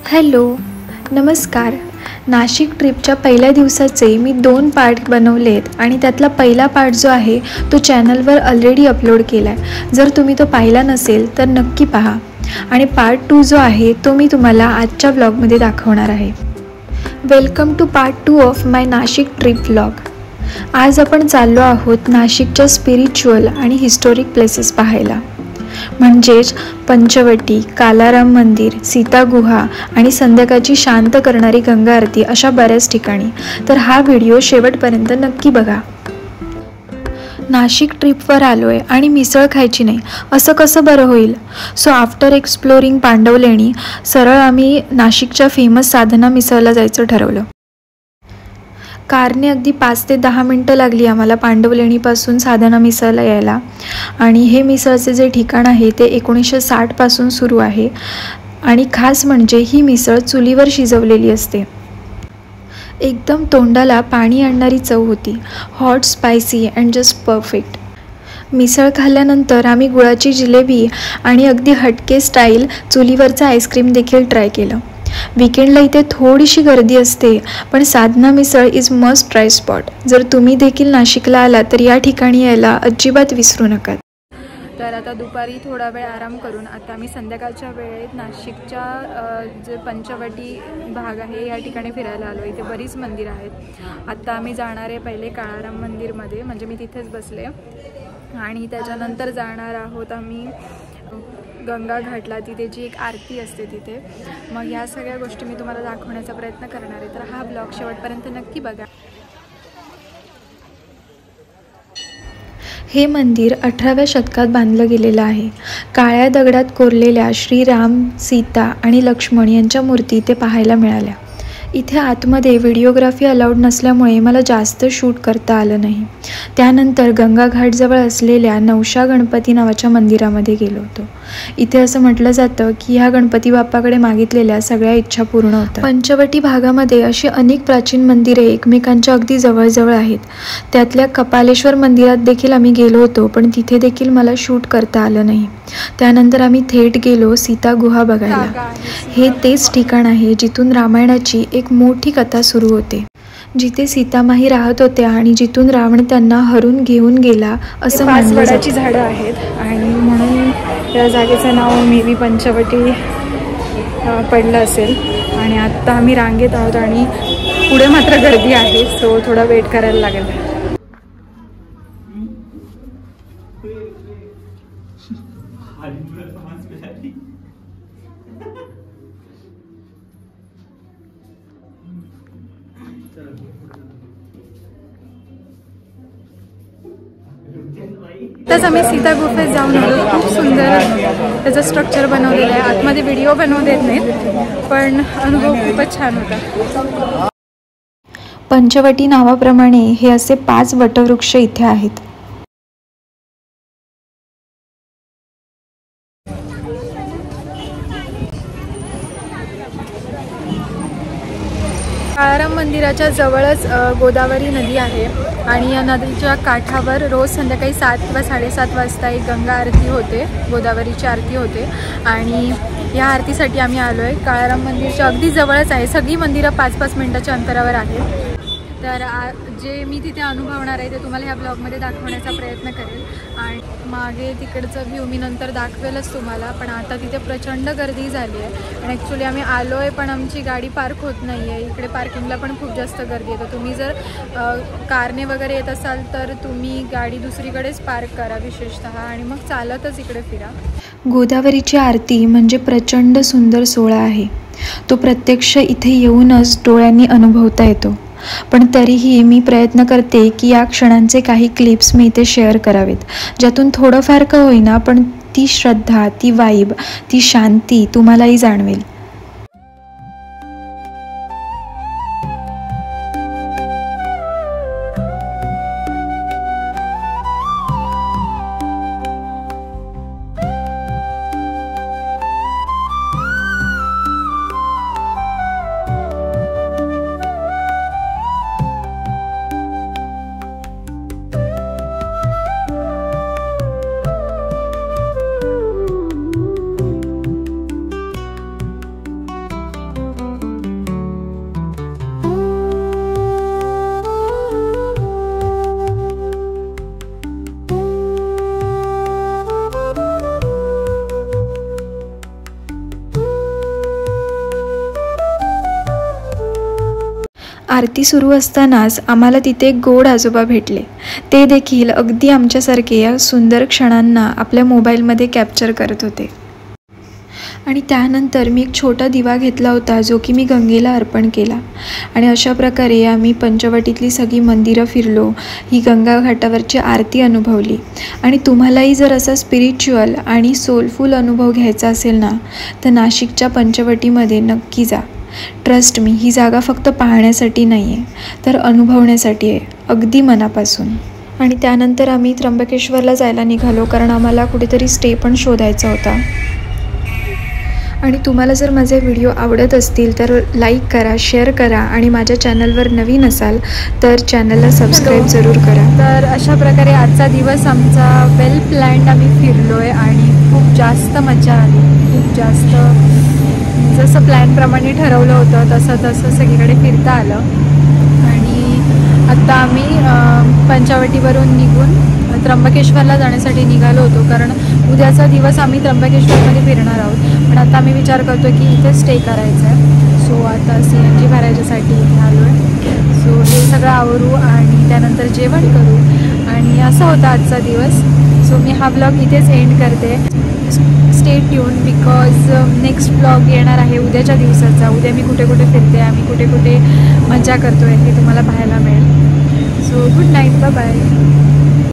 Hello, नमस्कार. नाशिक ट्रिपच्या पहिल्या दिवसाचे मी 2 पार्ट बनवलेत आणि त्यातला पहिला पार्ट जो आहे तो चॅनलवर ऑलरेडी अपलोड केला आहे. जर तुम्ही तो पाहिला नसेल तर नक्की पहा. आणि पार्ट 2 जो आहे तो मी तुम्हाला आजच्या व्लॉगमध्ये दाखवणार आहे. Welcome to part 2 of my Nashik trip vlog. आज आपण चाललो आहोत नाशिकच्या स्पिरिच्युअल आणि हिस्टॉरिक प्लेसेस पाहायला, म्हणजेच पंचवटी, कालाराम मंदिर, सीता गुहा आणि संध्याकाळची शांत करणारी गंगा आरती अशा बऱ्याच ठिकाणी. तर हा व्हिडिओ शेवटपर्यंत नक्की बघा. नाशिक ट्रिपवर आलो आहे आणि मिसळ खायची नाही असं कसं बरं होईल. सो आफ्टर एक्सप्लोरिंग पांडवलेणी सरळ आम्ही नाशिकच्या फेमस साधना मिसळला जायचं ठरवलं. कारने अगदी 5 ते 10 मिनटं लागली आम्हाला पांडवलेणीपासून साधना मिसळला यायला. आणि हे मिसळचे जे ठिकाण आहे ते 1960पासून सुरू आहे आणि खास म्हणजे ही मिसळ चुलीवर शिजवलेली असते. एकदम तोंडाला पाणी आणणारी चव होती. Hot, spicy and just perfect. Misal खाल्ल्यानंतर आम्ही गुळाची जिलेबी आणि अगदी हटके स्टाईल चुलीवरचं आईस्क्रीम देखील ट्राय केलं. वीकेंडला इथे थोडीशी गर्दी असते, पण साधना मिसळ इज मस्ट ट्राय स्पॉट. जर तुम्ही देखील नाशिकला आला तर या ठिकाणी यायला अजिबात विसरू नका. तर आता दुपारी थोडा वेळ आराम करून आता आम्ही संध्याकाळच्या वेळेत नाशिकच्या जे पंचवटी भाग आहे या ठिकाणी फिरायला आलो. इथे बरीच मंदिरं आहेत. आत्ता आम्ही जाणार आहे पहिले काळाराम मंदिरमध्ये, म्हणजे मी तिथेच बसले, आणि त्याच्यानंतर जाणार आहोत आम्ही गंगा घाटला. तिथे जी एक आरती असते तिथे. मग ह्या सगळ्या गोष्टी मी तुम्हाला दाखवण्याचा प्रयत्न करणार आहे. तर हा ब्लॉग शेवटपर्यंत नक्की बघा. हे मंदिर 18व्या शतकात बांधलं गेलेलं आहे. काळ्या दगडात कोरलेल्या श्रीराम, सीता आणि लक्ष्मण यांच्या मूर्ती इथे पाहायला मिळाल्या. इथे आतमध्ये व्हिडिओग्राफी अलाउड नसल्यामुळे मला जास्त शूट करता आलं नाही. त्यानंतर गंगा घाटजवळ असलेल्या नवशा गणपती नावाच्या मंदिरामध्ये गेलो होतो. इथे असं म्हटलं जातं की ह्या गणपती बाप्पाकडे मागितलेल्या सगळ्या इच्छा पूर्ण होतात. पंचवटी भागामध्ये अशी अनेक प्राचीन मंदिरे एकमेकांच्या अगदी जवळजवळ आहेत. त्यातल्या कपालेश्वर मंदिरात देखील आम्ही गेलो होतो, पण तिथे देखील मला शूट करता आलं नाही. त्यानंतर आम्ही थेट गेलो सीता गुहा बघायला. हे तेच ठिकाण आहे जिथून रामायणाची एक मोठी कथा सुरू होते, जिथे सीतामाई राहत होत्या आणि जिथून रावण त्यांना हरून घेऊन गेला असं मानलं जातं. वडाची झाडं आहेत आणि म्हणून या जागेचं नाव मे बी पंचवटी पडलं असेल. आणि आत्ता आम्ही रांगेत आहोत आणि पुढे मात्र गर्दी आहे, सो थोडा वेट करायला लागेल. तसं आम्ही सीता गुफेत जाऊन आलो. खूप सुंदर त्याचं स्ट्रक्चर बनवलेलं आहे. आतमध्ये व्हिडिओ बनवू देत नाहीत, पण अनुभव खूपच छान होता. पंचवटी नावाप्रमाणे हे असे 5 वटवृक्ष इथे आहेत. काळाराम मंदिराच्या जवळच गोदावरी नदी आहे आणि या नदीच्या काठावर रोज संध्याकाळी 7 किंवा 7:30 वाजता एक गंगा आरती होते, गोदावरीची आरती होते. आणि या आरतीसाठी आम्ही आलो आहे. काळाराम मंदिरच्या अगदी जवळच आहे. सगळी मंदिरं 5-5 मिनिटाच्या अंतरावर आहेत. तर जे मी तिथे अनुभवणार आहे ते तुम्हाला ह्या ब्लॉगमध्ये दाखवण्याचा प्रयत्न करेल. आणि मागे तिकडचं व्ह्यू मी नंतर दाखवेलच तुम्हाला, पण आता तिथे प्रचंड गर्दी झाली आहे. आणि ॲक्च्युली आम्ही आलो आहे पण आमची गाडी पार्क होत नाही आहे. इकडे पार्किंगला पण खूप जास्त गर्दी आहे. तर तुम्ही जर कारने वगैरे येत असाल तर तुम्ही गाडी दुसरीकडेच पार्क करा विशेषतः, आणि मग चालतच इकडे फिरा. गोदावरीची आरती म्हणजे प्रचंड सुंदर सोहळा आहे. तो प्रत्यक्ष इथे येऊनच डोळ्यांनी अनुभवता येतो. पण तरीही मी प्रयत्न करते की या क्षणांचे काही क्लिप्स मी इथे शेअर करावेत, ज्यातून थोडंफार का होईना पण ती श्रद्धा, ती वाईब, ती शांती तुम्हालाही जाणवेल. आरती सुरू असतानाच आम्हाला तिथे एक गोड आजोबा भेटले. ते देखील अगदी आमच्यासारखे या सुंदर क्षणांना आपल्या मोबाईलमध्ये कॅप्चर करत होते. आणि त्यानंतर मी एक छोटा दिवा घेतला होता जो की मी गंगेला अर्पण केला. आणि अशा प्रकारे आम्ही पंचवटीतली सगळी मंदिरं फिरलो, ही गंगा घाटावरची आरती अनुभवली. आणि तुम्हालाही जर असा स्पिरिच्युअल आणि सोलफुल अनुभव घ्यायचा असेल ना, तर नाशिकच्या पंचवटीमध्ये नक्की जा. ट्रस्ट मी, ही जागा फक्त पाहण्यासाठी नाही आहे, तर अनुभवण्यासाठी आहे, अगदी मनापासून. आणि त्यानंतर आम्ही त्र्यंबकेश्वरला जायला निघालो, कारण आम्हाला कुठेतरी स्टे पण शोधायचा होता. आणि तुम्हाला जर माझे व्हिडिओ आवडत असतील तर लाईक करा, शेअर करा आणि माझ्या चॅनलवर नवीन असाल तर चॅनलला सबस्क्राईब जरूर करा. तर अशा प्रकारे आजचा दिवस आमचा वेल प्लॅन्ड आम्ही फिरलो आहे आणि खूप जास्त मजा आली. खूप जास्त जसं प्लॅनप्रमाणे ठरवलं होतं तसं सगळीकडे फिरता आलं. आणि आत्ता आम्ही पंचवटीवरून निघून त्र्यंबकेश्वरला जाण्यासाठी निघालो होतो, कारण उद्याचा दिवस आम्ही त्र्यंबकेश्वरमध्ये फिरणार आहोत. पण आता आम्ही विचार करतो की इथे स्टे करायचं आहे. सो आता CNG भरायच्यासाठी आलो आहे. सो हे सगळं आवरू आणि त्यानंतर जेवण करू. आणि असा होता आजचा दिवस. सो मी हा ब्लॉग इथेच एंड करते. Stay tune, because next blog येणार आहे उद्याच्या दिवसाचा. उद्या मी कुठे कुठे फिरते, आम्ही कुठे कुठे मजा करतो आहे हे तुम्हाला पाहायला मिळेल. So good night, bye bye.